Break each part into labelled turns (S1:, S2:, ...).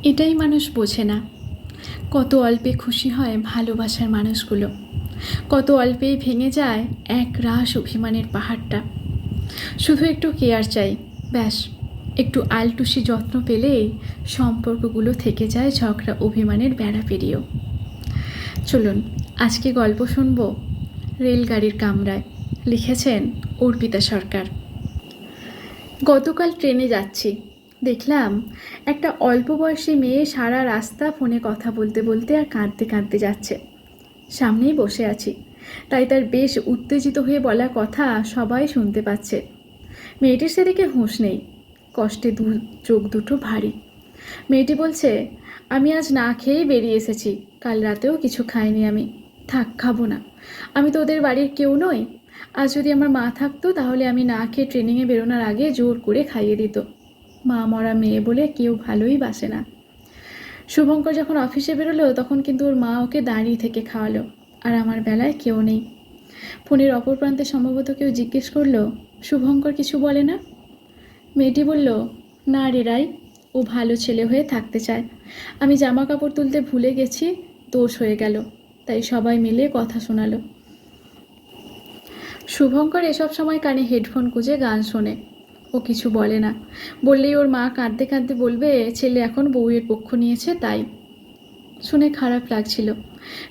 S1: এটাই মানুষ বোঝে না, কত অল্পে খুশি হয় ভালোবাসার মানুষগুলো, কত অল্পেই ভেঙে যায় এক রাশ অভিমানের পাহাড়টা। শুধু একটু কেয়ার চাই, ব্যাস। একটু আলটুসি যত্ন পেলেই সম্পর্কগুলো থেকে যায় ঝগড়া অভিমানের বেড়া পেরিয়েও। চলুন আজকে গল্প শুনব রেলগাড়ির কামরায়। লিখেছেন অর্পিতা সরকার। গতকাল ট্রেনে যাচ্ছি, দেখলাম একটা অল্প বয়সী মেয়ে সারা রাস্তা ফোনে কথা বলতে বলতে আর কাঁদতে কাঁদতে যাচ্ছে। সামনেই বসে আছি, তাই তার বেশ উত্তেজিত হয়ে বলা কথা সবাই শুনতে পাচ্ছে। মেয়েটির সেদিকে হুঁশ নেই, কষ্টে চোখ দুটো ভারী। মেয়েটি বলছে, আমি আজ না খেয়েই বেরিয়ে এসেছি, কাল রাতেও কিছু খাইনি আমি, থাক খাবো না। আমি তো ওদের বাড়ির কেউ নই। আজ যদি আমার মা থাকতো তাহলে আমি না খেয়ে ট্রেনিংয়ে বেরোনোর আগে জোর করে খাইয়ে দিত। মা মরা মেয়ে বলে কেউ ভালোই বাসে না। শুভঙ্কর যখন অফিসে বেরোলো তখন কিন্তু ওর মা ওকে দাঁড়িয়ে থেকে খাওয়ালো, আর আমার বেলায় কেউ নেই। ফোনের অপর প্রান্তে সম্ভবত কেউ জিজ্ঞেস করলো, শুভঙ্কর কিছু বলে না? মেয়েটি বলল, না রে রাই, ও ভালো ছেলে হয়ে থাকতে চায়। আমি জামা কাপড় তুলতে ভুলে গেছি, দোষ হয়ে গেল, তাই সবাই মিলে কথা শোনালো। শুভঙ্কর এসব সময় কানে হেডফোন গুঁজে গান শোনে। ও কিছু বলে না, বললেই ওর মা কাঁদতে কাঁদতে বলবে ছেলে এখন বউয়ের পক্ষ নিয়েছে তাই। শুনে খারাপ লাগছিল।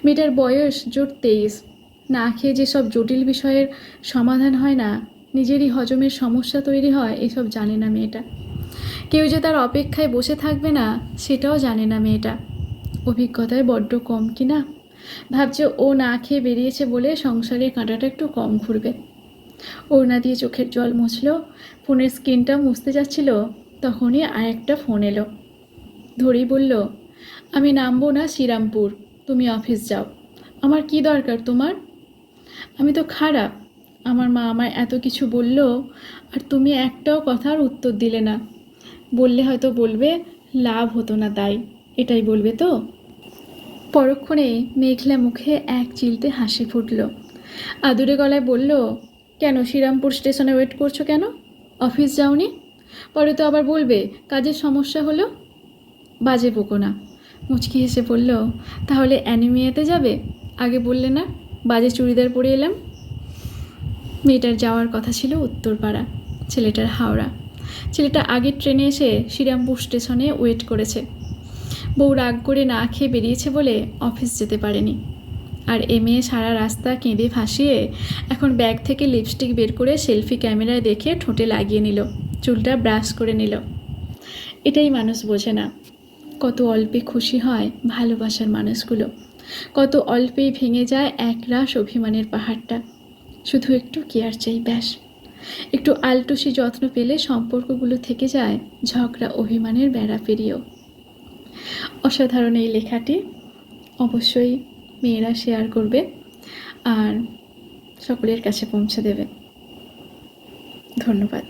S1: মেয়েটার বয়স জোর 23। না খেয়ে যেসব জটিল বিষয়ের সমাধান হয় না, নিজেরই হজমের সমস্যা তৈরি হয়, এসব জানে না মেয়েটা। কেউ যে তার অপেক্ষায় বসে থাকবে না সেটাও জানে না মেয়েটা। অভিজ্ঞতায় বড্ড কম কি না? ভাবছে ও না খেয়ে বেরিয়েছে বলে সংসারের কাঁটাটা একটু কম ঘুরবে। ওড়না দিয়ে চোখের জল মুছল, ফোনের স্ক্রিনটা মুছতে যাচ্ছিল, তখনই আরেকটা ফোন এলো। ধরেই বলল, আমি নামবো না শ্রীরামপুর, তুমি অফিস যাও। আমার কি দরকার তোমার? আমি তো খারাপ, আমার মা আমায় এত কিছু বলল, আর তুমি একটাও কথার উত্তর দিলে না। বললে হয়তো বলবে লাভ হতো না তাই, এটাই বলবে তো? পরক্ষণে মেঘলা মুখে এক চিলতে হাসি ফুটল। আদুরে গলায় বলল, কেন শ্রীরামপুর স্টেশনে ওয়েট করছো কেন? অফিস যাওনি? পরে তো আবার বলবে কাজের সমস্যা হলো। বাজে বকো না। মুচকি হেসে বলল, তাহলে অ্যানিমিয়াতে যাবে? আগে বললে না, বাজে চুড়িদার পরে এলাম। মেয়েটার যাওয়ার কথা ছিল উত্তরপাড়া, ছেলেটার হাওড়া। ছেলেটা আগের ট্রেনে এসে শ্রীরামপুর স্টেশনে ওয়েট করেছে। বউ রাগ করে না খেয়ে বেরিয়েছে বলে অফিস যেতে পারেনি। আর এ মেয়ে সারা রাস্তা কেঁদে ভাসিয়ে এখন ব্যাগ থেকে লিপস্টিক বের করে সেলফি ক্যামেরায় দেখে ঠোঁটে লাগিয়ে নিল, চুলটা ব্রাশ করে নিল। এটাই মানুষ বোঝে না, কত অল্পে খুশি হয় ভালোবাসার মানুষগুলো, কত অল্পেই ভেঙে যায় একরাশ অভিমানের পাহাড়টা। শুধু একটু কেয়ার চাই, ব্যাস। একটু আলটুসি যত্ন পেলে সম্পর্কগুলো থেকে যায় ঝগড়া অভিমানের বেড়া পেরিয়েও। অসাধারণ এই লেখাটি, অবশ্যই মেয়েরা শেয়ার করবে আর সকলের কাছে পৌঁছে দেবে। ধন্যবাদ।